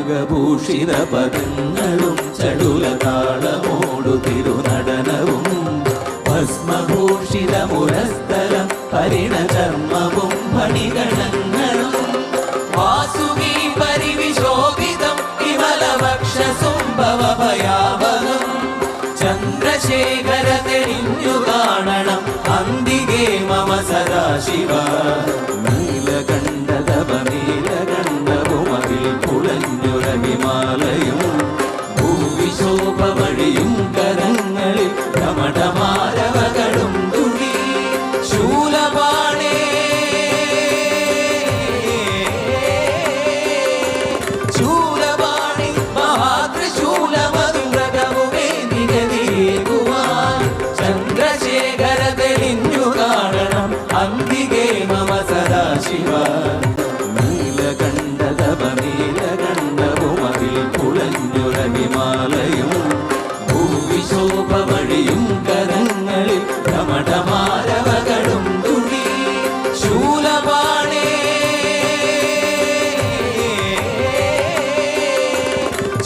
നാഗഭൂഷിത പദങ്ങളും ചടുലതാളമോടു തിരുനടനവും ഭസ്മഭൂഷിത മുരസ്ഥലം പരിണചർമ്മവും മണിഗണങ്ങളും വാസുകി പരിവിശോഭിതം വിമലവക്ഷസുംഭവഭയാവഹം ചന്ദ്രശേഖര തെളിഞ്ഞു കാണണം അന്തികേ മമ സദാശിവ നീലകണ്ഠതപനീലകണ്ഠവുമതിൽ പുളഞ്ഞുരഹിമാലയും ഭൂവിശോഭ വഴിയും കരങ്ങളിൽ ഭ്രമടമാരവകളും തുടി ശൂലപാണേ ശൂലപാണി മഹാത്രിശൂലമധുരകവുമേ നിഗതിയേകുവാൻ ചന്ദ്രശേഖര തെളിഞ്ഞു കാണണം അന്തികേ മമ സദാശിവ നീലകണ്ഠതപനീലകണ്ഠവുമതിൽ പുളഞ്ഞുരഹിമാലയും ഭൂവിശോഭ വഴിയും കരങ്ങളിൽ ഭ്രമടമാരവകളും തുടി ശൂലപാണേ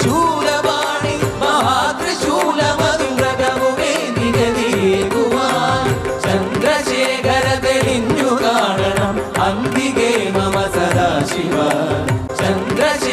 ശൂലപാണി മഹാത്രിശൂലമധുരകവുമേ നിഗതിയേകുവാൻ ചന്ദ്രശേഖര തെളിഞ്ഞു കാണണം അന്തികേ മമ സദാശിവ ചന്ദ്രശേഖര